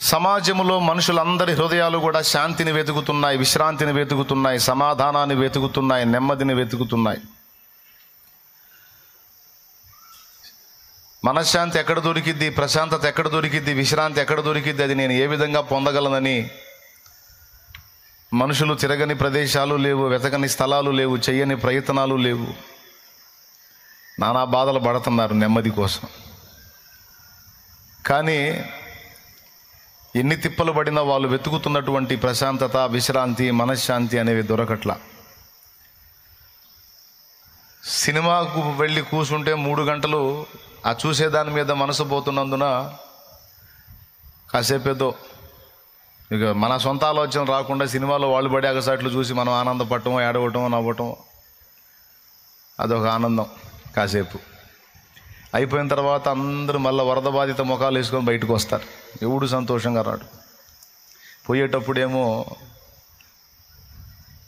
సమాజంలో మనుషులందరి హృదయాలు కూడా శాంతిని వెతుకుతున్నాయి, విశ్రాంతిని వెతుకుతున్నాయి, సమాధానాన్ని వెతుకుతున్నాయి, నెమ్మదిని వెతుకుతున్నాయి. మనశ్శాంతి ఎక్కడ దొరికిద్ది, ప్రశాంతత ఎక్కడ దొరికిద్ది, విశ్రాంతి ఎక్కడ దొరికిద్ది, అది నేను ఏ విధంగా పొందగలనని మనుషులు తిరగని ప్రదేశాలు లేవు, వెతకని స్థలాలు లేవు, చెయ్యని ప్రయత్నాలు లేవు. నానా బాధలు పడుతున్నారు నెమ్మది కోసం. కానీ ఎన్ని తిప్పలు పడినా వాళ్ళు వెతుకుతున్నటువంటి ప్రశాంతత, విశ్రాంతి, మనశ్శాంతి అనేవి దొరకట్లా. సినిమాకు వెళ్ళి కూర్చుంటే 3 గంటలు ఆ చూసేదాని మీద మనసు పోతున్నందున కాసేపేదో ఇక మన సొంత ఆలోచన రాకుండా సినిమాలో వాళ్ళు పడే అగసాట్లు చూసి మనం ఆనందపడటం, ఏడవటం, నవ్వటం, అదొక ఆనందం. కాసేపు అయిపోయిన తర్వాత అందరూ మళ్ళీ వరద బాధిత ముఖాలు వేసుకొని బయటకు వస్తారు. ఎవడు సంతోషంగా రాడు. పోయేటప్పుడేమో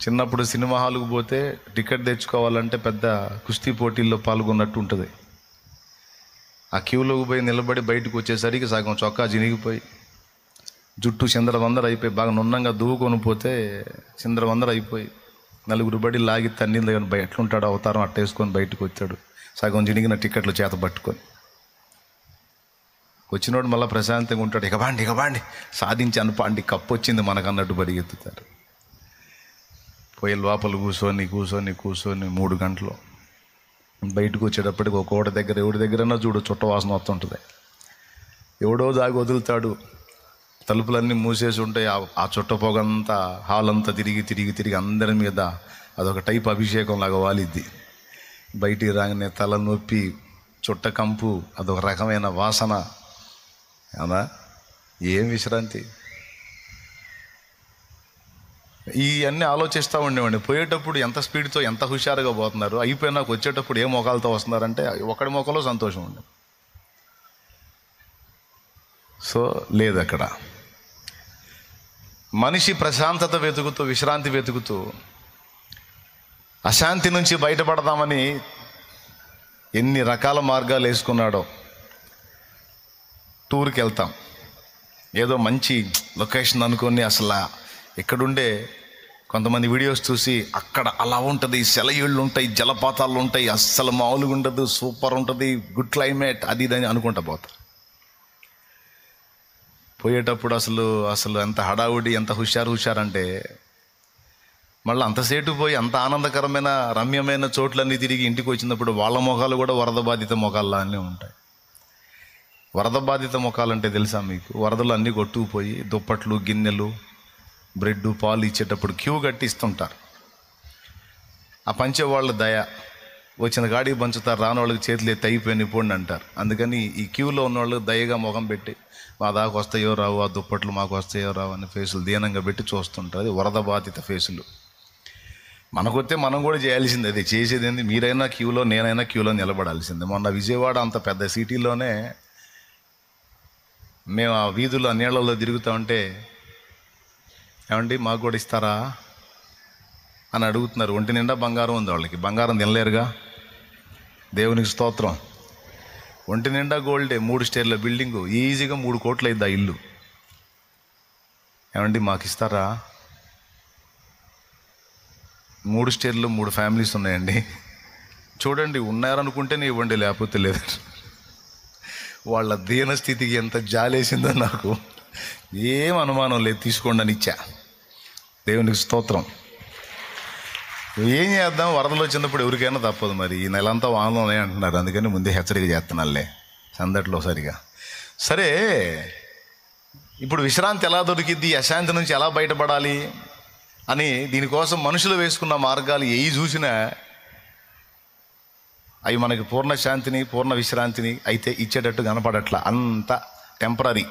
చిన్నప్పుడు సినిమా హాల్కు పోతే టికెట్ తెచ్చుకోవాలంటే పెద్ద కుస్తీ పోటీల్లో పాల్గొన్నట్టు ఉంటుంది. ఆ క్యూలోకి పోయి నిలబడి బయటకు వచ్చేసరికి సగం చొక్కా చినిగిపోయి, జుట్టు చిందరవందర అయిపోయి, బాగా నున్నంగా దువ్వుకొని పోతే చిందరవందర అయిపోయి, నలుగురు బడి లాగి తన్నీళ్ళు దగ్గర ఎట్లుంటాడు అవతారం అట్టేసుకొని బయటకు వచ్చాడు, సగం చినిగిన టికెట్లు చేత పట్టుకొని. వచ్చినోడు మళ్ళీ ప్రశాంతంగా ఉంటాడు. ఇక బాండి సాధించి అనుపాండి, కప్పు వచ్చింది మనకన్నట్టు పరిగెత్తుతారు. పోయి లోపల కూర్చొని 3 గంటలు బయటకు వచ్చేటప్పటికి ఒక కోట దగ్గర ఎవడి దగ్గరన్నా చూడు చుట్ట వాసన వస్తుంటుంది. ఎవడో దాగి వదులుతాడు, తలుపులన్నీ మూసేసి ఉంటాయి. ఆ చుట్ట పొగంతా హాల్ అంతా తిరిగి అందరి మీద అదొక టైప్ అభిషేకం లాగా వాలిద్ది. బయటికి రాగానే తల నొప్పి, చుట్ట కంపు, అదొక రకమైన వాసన. అవునా? ఏం విశ్రాంతి! ఇవన్నీ ఆలోచిస్తూ ఉండేవాడిని. పోయేటప్పుడు ఎంత స్పీడ్తో ఎంత హుషారుగా పోతున్నారు, అయిపోయినాక వచ్చేటప్పుడు ఏ మొఖాలతో వస్తున్నారంటే ఒకటి మొఖంలో సంతోషం ఉంది. సో లేదు అక్కడ. మనిషి ప్రశాంతత వెతుకుతూ, విశ్రాంతి వెతుకుతూ అశాంతి నుంచి బయటపడదామని ఎన్ని రకాల మార్గాలు వేసుకున్నాడో. టూర్కి వెళ్తాం, ఏదో మంచి లొకేషన్ అనుకొని అసలు ఇక్కడుండే కొంతమంది వీడియోస్ చూసి అక్కడ అలా ఉంటుంది, సెలయేళ్ళు ఉంటాయి, జలపాతాలు ఉంటాయి, అస్సలు మామూలుగా ఉండదు, సూపర్ ఉంటుంది, గుడ్ క్లైమేట్, అది ఇదని అనుకుంటా పోతారు. పోయేటప్పుడు అసలు ఎంత హడావుడి, ఎంత హుషారంటే మళ్ళీ అంతసేటు పోయి అంత ఆనందకరమైన రమ్యమైన చోట్లన్నీ తిరిగి ఇంటికి వచ్చినప్పుడు వాళ్ళ ముఖాలు కూడా వరద బాధిత ముఖాల్లానే ఉంటాయి. వరద బాధిత ముఖాలంటే తెలుసా మీకు? వరదలు అన్నీ కొట్టుకుపోయి దుప్పట్లు, గిన్నెలు, బ్రెడ్, పాలు ఇచ్చేటప్పుడు క్యూ కట్టి ఇస్తుంటారు. ఆ పంచేవాళ్ళ దయ, వచ్చిన గాడికి పంచుతారు, రాని వాళ్ళకి చేతులు ఎత్తి అయిపోయిన ఇప్పుడు అంటారు. అందుకని ఈ క్యూలో ఉన్నవాళ్ళు దయగా ముఖం పెట్టి మా దాకా వస్తాయో రావు, ఆ దుప్పట్లు మాకు వస్తాయో రావు అని ఫేసులు దీనంగా పెట్టి చూస్తుంటారు. అది వరద బాధిత ఫేసులు. మనకొస్తే మనం కూడా చేయాల్సింది అదే. చేసేది ఏంది? మీరైనా క్యూలో, నేనైనా క్యూలో నిలబడాల్సిందే. మొన్న విజయవాడ అంత పెద్ద సిటీలోనే మేము ఆ వీధుల్లో నీళ్ళల్లో తిరుగుతూ ఉంటే, ఏమండి మాకు కూడా ఇస్తారా అని అడుగుతున్నారు. ఒంటి నిండా బంగారం ఉంది వాళ్ళకి, బంగారం తినలేరుగా. దేవునికి స్తోత్రం. ఒంటి నిండా గోల్డే, 3 స్టేర్ల బిల్డింగు, ఈజీగా 3 కోట్లు అయింది ఆ ఇల్లు. ఏమండి మాకు ఇస్తారా? 3 స్టేర్లు, 3 ఫ్యామిలీస్ ఉన్నాయండి. చూడండి, ఉన్నారనుకుంటేనే ఇవ్వండి, లేకపోతే లేదు. వాళ్ళ దీన స్థితికి ఎంత జాలేసిందో నాకు ఏం అనుమానం లేదు. తీసుకోండి అని ఇచ్చా. దేవునికి స్తోత్రం. ఏం చేద్దాం, వరదలు వచ్చినప్పుడు ఎవరికైనా తప్పదు. మరి ఈ నెలంతా వానలు ఉన్నాయి అంటున్నారు, అందుకని ముందే హెచ్చరిక చేస్తున్నానులే సందట్లో సరిగా. సరే, ఇప్పుడు విశ్రాంతి ఎలా దొరికిద్ది, అశాంతి నుంచి ఎలా బయటపడాలి అని దీనికోసం మనుషులు వేసుకున్న మార్గాలు ఏవి చూసినా అవి మనకి పూర్ణ శాంతిని, పూర్ణ విశ్రాంతిని అయితే ఇచ్చేటట్టు కనపడట్లా. అంత టెంపరీ.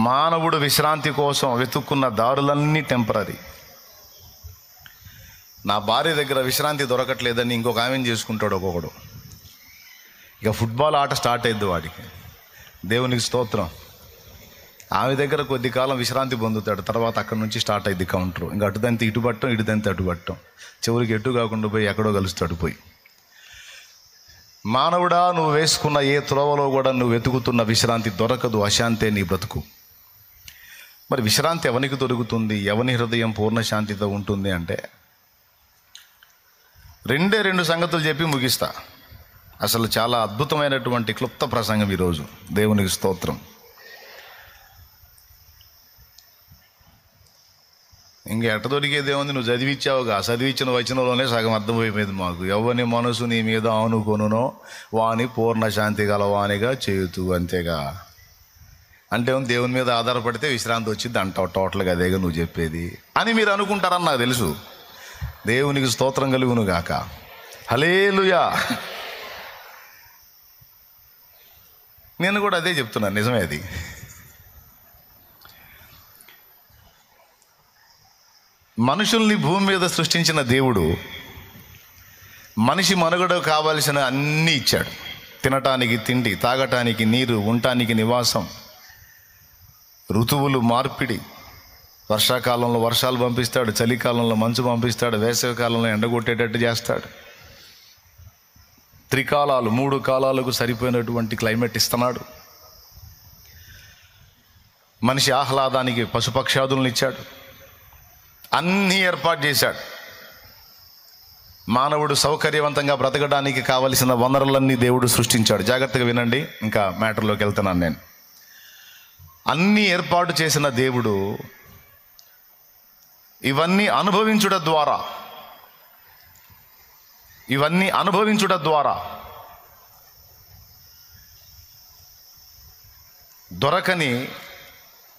మానవుడు విశ్రాంతి కోసం వెతుక్కున్న దారులన్నీ టెంపరీ. నా భార్య దగ్గర విశ్రాంతి దొరకట్లేదని ఇంకొక ఆమెను చేసుకుంటాడు ఒక్కొక్కడు. ఇక ఫుట్బాల్ ఆట స్టార్ట్ అయింది వాడికి. దేవునికి స్తోత్రం. ఆమె దగ్గర కొద్ది కాలం విశ్రాంతి పొందుతాడు, తర్వాత అక్కడి నుంచి స్టార్ట్ అయింది కౌంటర్. ఇంకా అటుదంతే ఇటు పట్టం, ఇటుదంతే అటు పట్టం, చివరికి ఎటు కాకుండా పోయి ఎక్కడో కలుస్తాడు పోయి. మానవుడా, నువ్వు వేసుకున్న ఏ త్రోవలో కూడా నువ్వు వెతుకుతున్న విశ్రాంతి దొరకదు, అశాంతే నీ బ్రతుకు. మరి విశ్రాంతి ఎవనికి దొరుకుతుంది, ఎవని హృదయం పూర్ణ శాంతితో ఉంటుంది అంటే రెండు సంగతులు చెప్పి ముగిస్తా. అసలు చాలా అద్భుతమైనటువంటి క్లుప్త ప్రసంగం ఈరోజు. దేవునికి స్తోత్రం. ఇంకా ఎట్ట దొరికేది ఏముంది, నువ్వు చదివించావుగా, చదివించిన వచనంలోనే సగం అర్థమైపోయింది మాకు. ఎవని మనసు నీ మీద ఆనుకొనునో వాని పూర్ణ శాంతి గలవానిగా చేయుతూ, అంతేగా. అంటే దేవుని మీద ఆధారపడితే విశ్రాంతి వచ్చింది అంటావు. టోటల్గా అదేగా నువ్వు చెప్పేది అని మీరు అనుకుంటారని నాకు తెలుసు. దేవునికి స్తోత్రం కలుగును గాక. హల్లెలూయా. నేను కూడా అదే చెప్తున్నాను, నిజమే అది. మనుషుల్ని భూమి మీద సృష్టించిన దేవుడు మనిషి మనుగడ కావలసిన అన్నీ ఇచ్చాడు. తినటానికి తిండి, తాగటానికి నీరు, ఉండటానికి నివాసం, ఋతువులు మార్పిడి. వర్షాకాలంలో వర్షాలు పంపిస్తాడు, చలికాలంలో మంచు పంపిస్తాడు, వేసవికాలంలో ఎండగొట్టేటట్టు చేస్తాడు. త్రికాలాలు, 3 కాలాలకు సరిపోయినటువంటి క్లైమేట్ ఇస్తున్నాడు. మనిషి ఆహ్లాదానికి పశుపక్షాదులను ఇచ్చాడు. అన్నీ ఏర్పాటు చేశాడు. మానవుడు సౌకర్యవంతంగా బ్రతకడానికి కావలసిన వనరులన్నీ దేవుడు సృష్టించాడు. జాగ్రత్తగా వినండి, ఇంకా మ్యాటర్లోకి వెళ్తున్నాను నేను. అన్నీ ఏర్పాటు చేసిన దేవుడు ఇవన్నీ అనుభవించుట ద్వారా దొరకని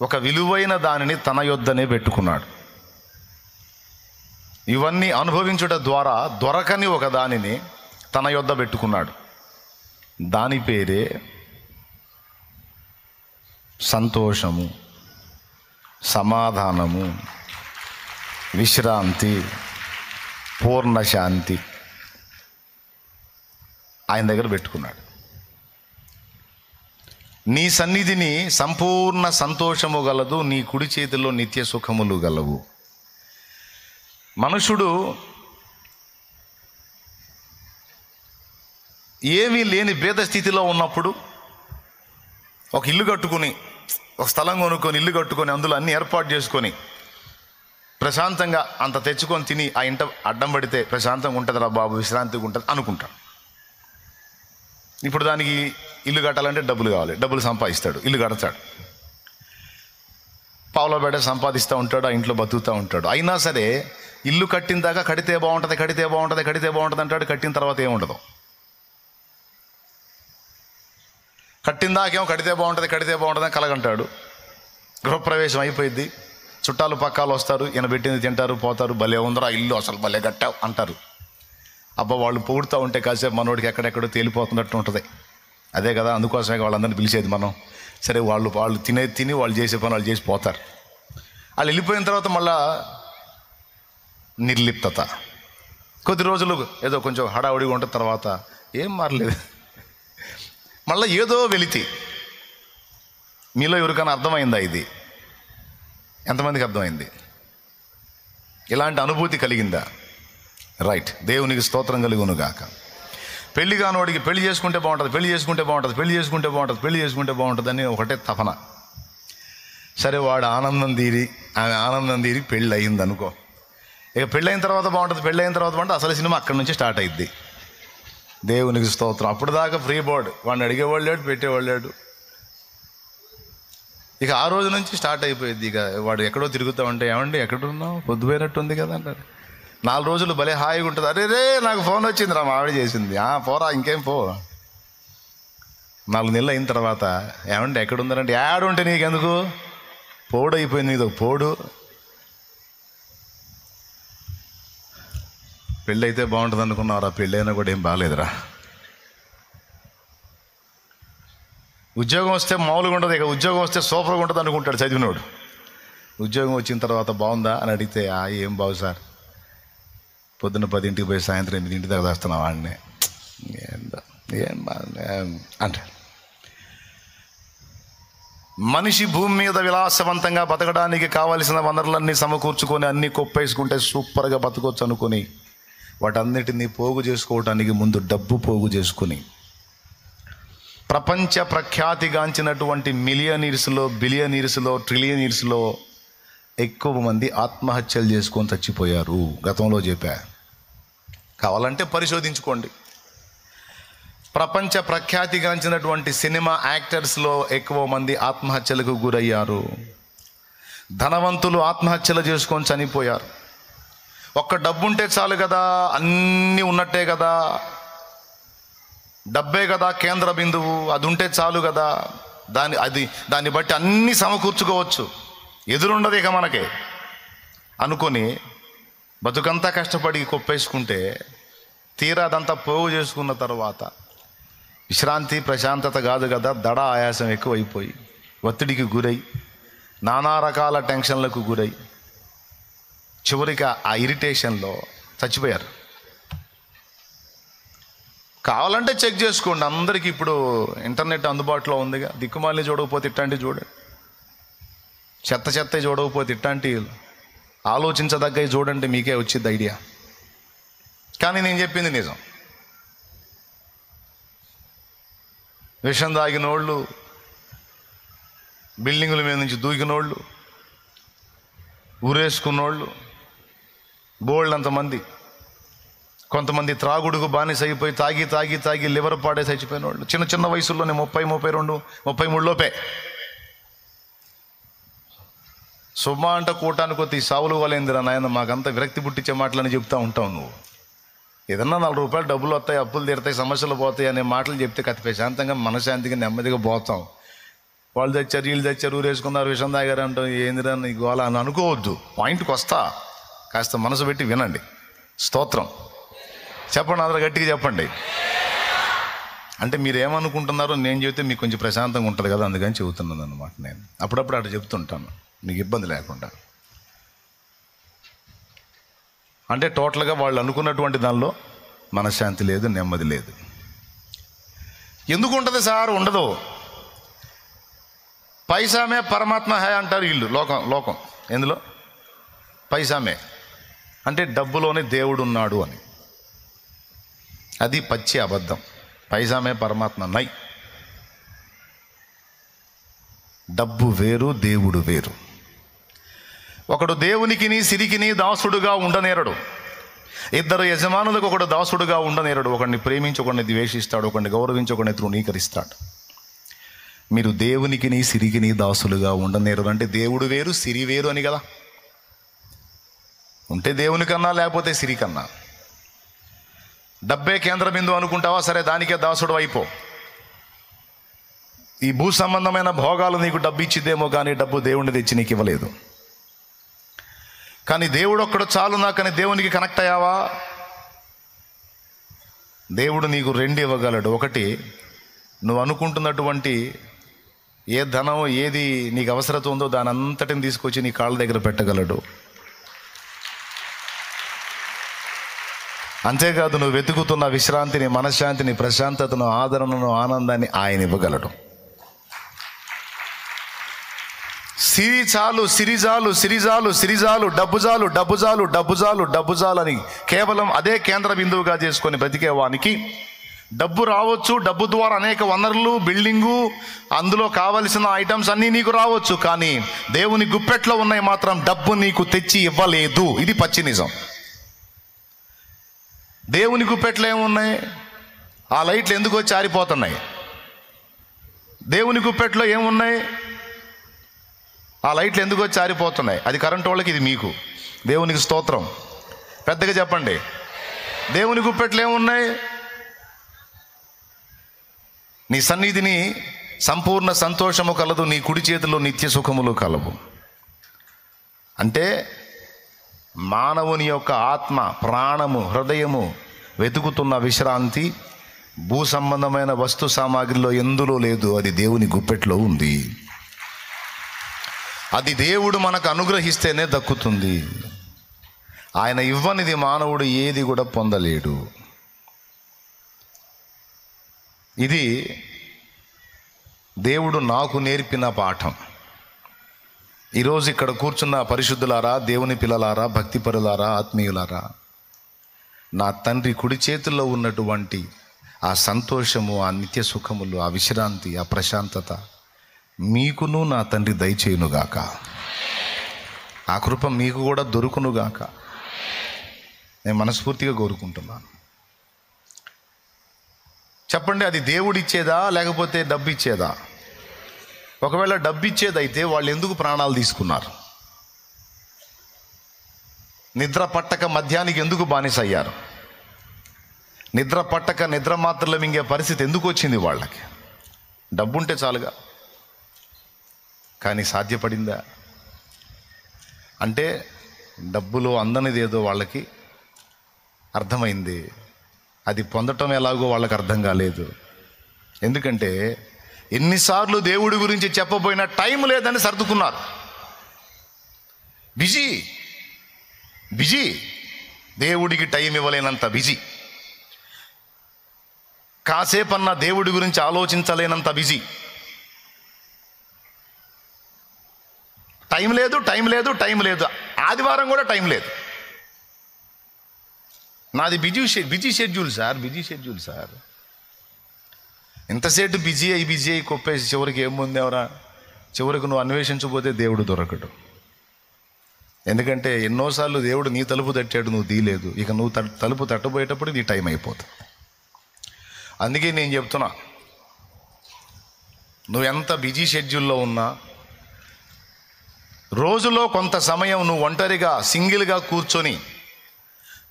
ఒక విలువైన దానిని తన యొద్దనే పెట్టుకున్నాడు. ఇవన్నీ అనుభవించుట ద్వారా దొరకని ఒక దానిని తన యొద్ద పెట్టుకున్నాడు. దాని పేరే సంతోషము, సమాధానము, విశ్రాంతి, పూర్ణ శాంతి. ఆయన దగ్గర పెట్టుకున్నాడు. నీ సన్నిధిని సంపూర్ణ సంతోషము గలదు, నీ కుడి చేతిలో నిత్య సుఖములు గలవు. మనుషుడు ఏమీ లేని భేద స్థితిలో ఉన్నప్పుడు ఒక ఇల్లు కట్టుకొని, ఒక స్థలం కొనుక్కొని, ఇల్లు కట్టుకొని, అందులో అన్నీ ఏర్పాటు చేసుకొని ప్రశాంతంగా అంత తెచ్చుకొని తిని ఆ ఇంట అడ్డం పడితే ప్రశాంతంగా ఉంటుందిరా బాబు, విశ్రాంతిగా ఉంటుంది అనుకుంటాడు. ఇప్పుడు దానికి ఇల్లు కట్టాలంటే డబ్బులు కావాలి, డబ్బులు సంపాదిస్తాడు, ఇల్లు కడతాడు, పావులో బయట సంపాదిస్తూ ఉంటాడు, ఆ ఇంట్లో బతుకుతూ ఉంటాడు. అయినా సరే ఇల్లు కట్టిన దాకా కడితే బాగుంటుంది అంటాడు. కట్టిన తర్వాత ఏముండదు. కట్టిన దాకేమో కడితే బాగుంటుంది కలగంటాడు. గృహప్రవేశం అయిపోయింది, చుట్టాలు పక్కాలు వస్తారు, ఈయన పెట్టింది తింటారు, పోతారు. భలే ఉందరా ఇల్లు, అసలు భలే కట్టావు అంటారు. అబ్బా వాళ్ళు పొగుడుతూ ఉంటే కాసేపు మనోడికి ఎక్కడెక్కడో తేలిపోతున్నట్టు ఉంటుంది. అదే కదా, అందుకోసమే వాళ్ళందరినీ పిలిచేది మనం. సరే వాళ్ళు తిని వాళ్ళు చేసే పని వాళ్ళు చేసి పోతారు. వాళ్ళు వెళ్ళిపోయిన తర్వాత మళ్ళా నిర్లిప్తత, కొద్ది రోజులు ఏదో కొంచెం హడావుడిగా ఉంటుంది, తర్వాత ఏం మారలేదు, మళ్ళీ ఏదో వెలితి. మీలో ఎవరికైనా అర్థమైందా ఇది? ఎంతమందికి అర్థమైంది? ఇలాంటి అనుభూతి కలిగిందా? రైట్, దేవునికి స్తోత్రం కలుగును గాక. పెళ్లి కానివాడికి పెళ్లి చేసుకుంటే బాగుంటుంది అని ఒకటే తపన. సరే వాడు ఆనందం తీరి ఆమె ఆనందం తీరి పెళ్ళి అయింది అనుకో. ఇక పెళ్ళైన తర్వాత బాగుంటుంది. అసలు సినిమా అక్కడి నుంచి స్టార్ట్ అయింది. దేవునికి స్తోత్రం. అప్పుడు దాకా ఫ్రీ బోర్డ్, వాడిని అడిగేవాళ్ళు లేడు, పెట్టేవాళ్ళు లేడు. ఇక ఆ రోజు నుంచి స్టార్ట్ అయిపోయింది. ఇక వాడు ఎక్కడో తిరుగుతామంటే, ఏమండి ఎక్కడున్నావు, పొద్దుపోయినట్టుంది కదా అంటారు. 4 రోజులు భలే హాయిగా ఉంటుంది. అరే నాకు ఫోన్ వచ్చింది రా, మా ఆవిడ చేసింది. పోరా ఇంకేం పో. 4 నెలలు అయిన తర్వాత, ఏమండి ఎక్కడుందంటే, యాడ్ ఉంటే నీకెందుకు, పోడు అయిపోయింది నీది, పోడు. పెళ్ళి అయితే బాగుంటుంది అనుకున్నారా, పెళ్ళి అయినా కూడా ఏం బాగాలేదురా. ఉద్యోగం వస్తే మామూలుగా ఉంటుంది, ఇక ఉద్యోగం వస్తే సూపర్గా ఉంటుంది అనుకుంటాడు చదివినోడు. ఉద్యోగం వచ్చిన తర్వాత బాగుందా అని అడిగితే, ఏం బాగు సార్, పొద్దున్న 10ంటికి పోయి సాయంత్రం 8 దాకా వస్తున్నావు వాడిని, ఏం అంటే. మనిషి భూమి మీద విలాసవంతంగా బతకడానికి కావలసిన వనరులన్నీ సమకూర్చుకొని అన్నీ కొప్పేసుకుంటే సూపర్గా బతకొచ్చు అనుకొని వాటన్నిటినీ పోగు చేసుకోవడానికి ముందు డబ్బు పోగు చేసుకుని ప్రపంచ ప్రఖ్యాతిగాంచినటువంటి మిలియనీర్స్లో, బిలియనీర్స్లో, ట్రిలియనీర్స్లో ఎక్కువ మంది ఆత్మహత్యలు చేసుకొని చచ్చిపోయారు. గతంలో చెప్పా, కావాలంటే పరిశోధించుకోండి. ప్రపంచ ప్రఖ్యాతిగాంచినటువంటి సినిమా యాక్టర్స్లో ఎక్కువ మంది ఆత్మహత్యలకు గురయ్యారు. ధనవంతులు ఆత్మహత్యలు చేసుకొని చనిపోయారు. ఒక్క డబ్బుంటే చాలు కదా, అన్నీ ఉన్నట్టే కదా, డబ్బే కదా కేంద్ర బిందువు, అది ఉంటే చాలు కదా, దాన్ని బట్టి అన్నీ సమకూర్చుకోవచ్చు, ఎదురుండదు ఇక మనకే అనుకొని బతుకంతా కష్టపడి కొప్పేసుకుంటే తీరా అదంతా పోగు చేసుకున్న తర్వాత విశ్రాంతి ప్రశాంతత కాదు కదా, దడ ఆయాసం ఎక్కువైపోయి ఒత్తిడికి గురై నానా రకాల టెన్షన్లకు గురై చివరికి ఆ ఇరిటేషన్లో చచ్చిపోయారు. కావాలంటే చెక్ చేసుకోండి. అందరికీ ఇప్పుడు ఇంటర్నెట్ అందుబాటులో ఉందిగా. దిక్కుమాలి చూడకపోతే ఇట్లాంటివి చూడండి, చెత్త చూడకపోతే ఇట్లాంటి ఆలోచించదగ్గవి చూడండి, మీకే వచ్చింది ఐడియా. కానీ నేను చెప్పింది నిజం. విషం తాగినోళ్ళు, బిల్డింగుల మీద నుంచి దూకినోళ్ళు, ఊరేసుకున్నోళ్ళు బోల్డ్ అంతమంది. కొంతమంది త్రాగుడుకు బానిస అయిపోయి తాగి లివర్ పాడే చచ్చిపోయిన వాళ్ళు చిన్న వయసుల్లోనే 30, 32, 33 లోపే. సుమా అంట కూటానికి కొద్ది సావులు వాళ్ళేందిరా నాయన, మాకంతా విరక్తి పుట్టించే మాటలని చెప్తా ఉంటావు నువ్వు. ఏదన్నా 4 రూపాయలు డబ్బులు వస్తాయి, అప్పులు తీరుతాయి, సమస్యలు పోతాయి అనే మాటలు చెప్తే కత్తి ప్రశాంతంగా మనశాంతిగా నెమ్మదిగా పోతాం. వాళ్ళు తెచ్చారు, వీళ్ళు తెచ్చారు, ఊరేసుకున్నారు, విషం తాగారు అంటాం, ఏందిరా నీ గోళ అని అనుకోవద్దు. పాయింట్కి వస్తా, కాస్త మనసు పెట్టి వినండి. స్తోత్రం చెప్పండి, అందరూ గట్టిగా చెప్పండి. అంటే మీరు ఏమనుకుంటున్నారో నేను చెబితే మీకు కొంచెం ప్రశాంతంగా ఉంటుంది కదా, అందుకని చెబుతున్నాను అన్నమాట. నేను అప్పుడప్పుడు అటు చెప్తుంటాను, మీకు ఇబ్బంది లేకుండా. అంటే టోటల్గా వాళ్ళు అనుకున్నటువంటి దానిలో మనశ్శాంతి లేదు, నెమ్మది లేదు. ఎందుకు ఉంటుంది సార్? ఉండదు. పైసామే పరమాత్మ హై అంటారు వీళ్ళు. లోకం ఎందులో? పైసామే అంటే డబ్బులోనే దేవుడు ఉన్నాడు అని. అది పచ్చి అబద్ధం. పైసామే పరమాత్మ నై. డబ్బు వేరు, దేవుడు వేరు. ఒకడు దేవునికిని సిరికిని దాసుడుగా ఉండనేరడు. 2 యజమానులకు ఒకడు దాసుడుగా ఉండనేరడు. ఒకడిని ప్రేమించి ఒకడిని ద్వేషిస్తాడు, ఒకడిని గౌరవించి ఒకడిని తృణీకరిస్తాడు. మీరు దేవునికిని సిరికిని దాసులుగా ఉండనేరడు అంటే దేవుడు వేరు, సిరి వేరు అని కదా. ఉంటే దేవుని కన్నా, లేకపోతే సిరి కన్నా. డబ్బే కేంద్ర బిందువు అనుకుంటావా, సరే దానికే దాసుడు అయిపో. ఈ భూ సంబంధమైన భోగాలు నీకు డబ్బు ఇచ్చిద్దేమో కానీ డబ్బు దేవుడిని తెచ్చి నీకు ఇవ్వలేదు. కానీ దేవుడు ఒక్కడు చాలు నాకని దేవునికి కనెక్ట్ అయ్యావా? దేవుడు నీకు 2 ఇవ్వగలడు. ఒకటి, నువ్వు అనుకుంటున్నటువంటి ఏ ధనం, ఏది నీకు అవసరత ఉందో దాని అంతటిని తీసుకొచ్చి నీ కాళ్ళ దగ్గర పెట్టగలడు. అంతేకాదు, నువ్వు వెతుకుతున్న విశ్రాంతిని, మనశ్శాంతిని, ప్రశాంతతను, ఆదరణను, ఆనందాన్ని ఆయన ఇవ్వగలడు. సిరి చాలు, సిరిజాలు, సిరిజాలు, సిరిజాలు, డబ్బు చాలు, డబ్బు చాలు, డబ్బు చాలు, డబ్బు చాలు అని కేవలం అదే కేంద్ర బిందువుగా చేసుకొని బ్రతికేవానికి డబ్బు రావచ్చు. డబ్బు ద్వారా అనేక వనరులు, బిల్డింగు, అందులో కావలసిన ఐటమ్స్ అన్నీ నీకు రావచ్చు. కానీ దేవుని గుప్పెట్లో ఉన్నాయి మాత్రం డబ్బు నీకు తెచ్చి ఇవ్వలేదు. ఇది పచ్చి నిజం. దేవుని గుప్పెట్లో ఏమున్నాయి? ఆ లైట్లు ఎందుకు వచ్చి ఆరిపోతున్నాయి? దేవుని గుప్పెట్లో ఏమున్నాయి? ఆ లైట్లు ఎందుకు వచ్చి ఆరిపోతున్నాయి? అది కరెంటు వాళ్ళకి, ఇది మీకు. దేవునికి స్తోత్రం. పెద్దగా చెప్పండి. దేవుని గుప్పెట్లు ఏమున్నాయి? నీ సన్నిధిని సంపూర్ణ సంతోషము కలదు, నీ కుడి చేతిలో నిత్య సుఖములు కలవు. అంటే మానవుని యొక్క ఆత్మ, ప్రాణము, హృదయము వెతుకుతున్న విశ్రాంతి భూ సంబంధమైన వస్తు సామాగ్రిలో ఎందులో లేదు. అది దేవుని గుప్పెట్లో ఉంది. అది దేవుడు మనకు అనుగ్రహిస్తేనే దక్కుతుంది. ఆయన ఇవ్వనిది మానవుడు ఏది కూడా పొందలేడు. ఇది దేవుడు నాకు నేర్పిన పాఠం. ఈరోజు ఇక్కడ కూర్చున్న పరిశుద్ధులారా, దేవుని పిల్లలారా, భక్తిపరులారా, ఆత్మీయులారా, నా తండ్రి కుడి చేతుల్లో ఉన్నటువంటి ఆ సంతోషము, ఆ నిత్య సుఖములు, ఆ విశ్రాంతి, ఆ ప్రశాంతత మీకును నా తండ్రి దయచేయునుగాక. ఆ కృప మీకు కూడా దొరుకునుగాక నేను మనస్ఫూర్తిగా కోరుకుంటున్నాను. చెప్పండి, అది దేవుడిచ్చేదా లేకపోతే డబ్బు ఇచ్చేదా? ఒకవేళ డబ్బు ఇచ్చేదైతే వాళ్ళు ఎందుకు ప్రాణాలు తీసుకున్నారు? నిద్ర పట్టక మద్యానికి ఎందుకు బానిస అయ్యారు? నిద్ర పట్టక నిద్ర మాత్రలు మింగే పరిస్థితి ఎందుకు వచ్చింది వాళ్ళకి? డబ్బుంటే చాలుగా. కానీ సాధ్యపడిందా? అంటే డబ్బులో అందనిది ఏదో వాళ్ళకి అర్థమైంది, అది పొందటం ఎలాగో వాళ్ళకి అర్థం కాలేదు. ఎందుకంటే ఎన్నిసార్లు దేవుడి గురించి చెప్పబోయినా టైం లేదని సర్దుకున్నారు. బిజీ బిజీ, దేవుడికి టైం ఇవ్వలేనంత బిజీ, కాసేపన్నా దేవుడి గురించి ఆలోచించలేనంత బిజీ. టైం లేదు, టైం లేదు, టైం లేదు. ఆదివారం కూడా టైం లేదు. నాది బిజీ షెడ్యూల్ సార్. ఎంతసేపు బిజీ అయి కొప్పేసి చివరికి ఏముంది ఎవరా? చివరికి నువ్వు అన్వేషించకపోతే దేవుడు దొరకడు. ఎందుకంటే ఎన్నోసార్లు దేవుడు నీ తలుపు తట్టాడు, నువ్వు తీయలేదు. ఇక నువ్వు తలుపు తట్టబోయేటప్పుడు నీ టైం అయిపోతుంది. అందుకే నేను చెప్తున్నా, నువ్వు ఎంత బిజీ షెడ్యూల్లో ఉన్నా రోజులో కొంత సమయం నువ్వు ఒంటరిగా సింగిల్గా కూర్చొని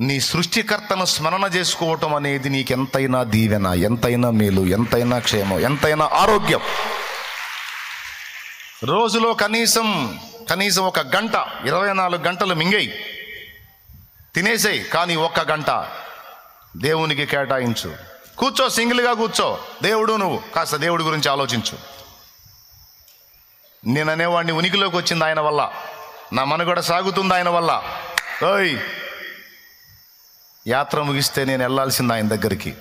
నీ సృష్టికర్తను స్మరణ చేసుకోవటం అనేది నీకెంతైనా దీవెన, ఎంతైనా మేలు, ఎంతైనా క్షేమం, ఎంతైనా ఆరోగ్యం. రోజులో కనీసం ఒక గంట, 24 గంటలు మింగేయి, తినేసేయి, కానీ 1 గంట దేవునికి కేటాయించు. కూర్చో, సింగిల్గా కూర్చో. నువ్వు కాస్త దేవుడి గురించి ఆలోచించు. నేను అనేవాడిని ఉనికిలోకి వచ్చింది ఆయన వల్ల, నా మనుగడ సాగుతుంది ఆయన వల్ల. ఓయ్, యాత్ర ముగిస్తే నేను వెళ్ళాల్సింది ఆయన దగ్గరికి.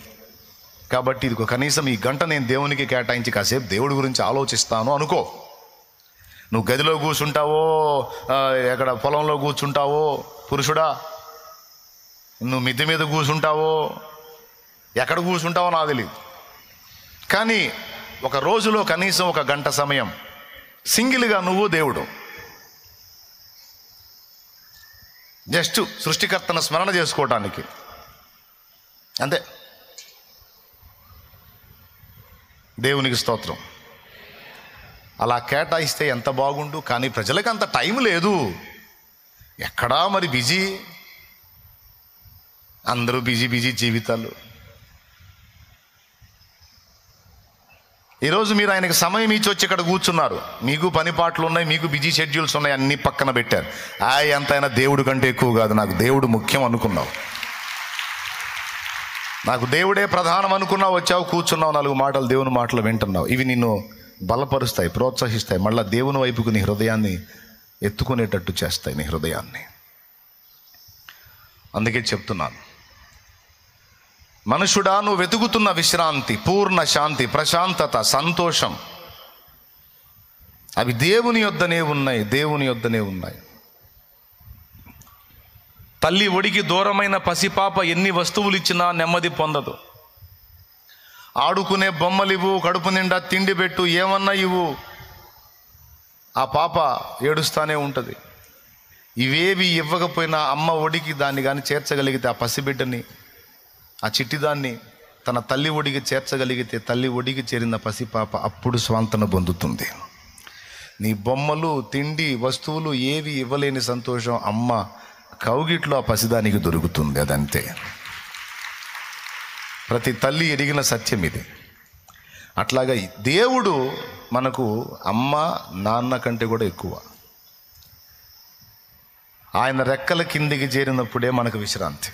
కాబట్టి ఇది కనీసం ఈ గంట నేను దేవునికి కేటాయించి కాసేపు దేవుడి గురించి ఆలోచిస్తాను అనుకో. నువ్వు గదిలో కూర్చుంటావో, ఎక్కడ పొలంలో కూర్చుంటావో పురుషుడా, నువ్వు మిద్దె మీద కూర్చుంటావో, ఎక్కడ కూర్చుంటావో నాకు తెలియదు. కానీ ఒక రోజులో కనీసం 1 గంట సమయం సింగిల్గా నువ్వు దేవుడు, జస్ట్ సృష్టికర్తను స్మరణ చేసుకోవటానికి అంతే. దేవునికి స్తోత్రం. అలా కేటాయిస్తే ఎంత బాగుండు. కానీ ప్రజలకు అంత టైం లేదు. ఎక్కడా మరి బిజీ, అందరూ బిజీ జీవితాలు. ఈరోజు మీరు ఆయనకు సమయం ఇచ్చి వచ్చి ఇక్కడ కూర్చున్నారు. మీకు పని పాటలు ఉన్నాయి, మీకు బిజీ షెడ్యూల్స్ ఉన్నాయి, అన్నీ పక్కన పెట్టారు. ఎంతైనా దేవుడి కంటే ఎక్కువ కాదు, నాకు దేవుడు ముఖ్యం అనుకున్నావు, నాకు దేవుడే ప్రధానం అనుకున్నావు, వచ్చావు, కూర్చున్నావు, 4 మాటలు దేవుని మాటలు వింటున్నావు. ఇవి నిన్ను బలపరుస్తాయి, ప్రోత్సహిస్తాయి, మళ్ళీ దేవుని వైపుకు నీ హృదయాన్ని ఎత్తుకునేటట్టు చేస్తాయి, నీ హృదయాన్ని. అందుకే చెప్తున్నాను, మనుషుడా, నువ్వు వెతుకుతున్న విశ్రాంతి, పూర్ణ శాంతి, ప్రశాంతత, సంతోషం అవి దేవుని యొద్దనే ఉన్నాయి. తల్లి ఒడికి దూరమైన పసిపాప ఎన్ని వస్తువులు ఇచ్చినా నెమ్మది పొందదు. ఆడుకునే బొమ్మలివ్వు, కడుపు నిండా తిండి పెట్టు, ఏమన్నా ఇవ్వు, ఆ పాప ఏడుస్తానే ఉంటుంది. ఇవేవి ఇవ్వకపోయినా అమ్మ ఒడికి దాన్ని కానీ చేర్చగలిగితే, ఆ పసిబిడ్డని, ఆ చిట్టిదాన్ని తన తల్లి ఒడికి చేర్చగలిగితే, తల్లి ఒడికి చేరిన పసిపాప అప్పుడు స్వాంతన పొందుతుంది. నీ బొమ్మలు, తిండి, వస్తువులు ఏవి ఇవ్వలేని సంతోషం అమ్మ కౌగిట్లో ఆ పసిదానికి దొరుకుతుంది. అదంతే. ప్రతి తల్లి ఎరిగిన సత్యం ఇది. అట్లాగా దేవుడు మనకు అమ్మ నాన్న కంటే కూడా ఎక్కువ. ఆయన రెక్కల కిందికి చేరినప్పుడే మనకు విశ్రాంతి.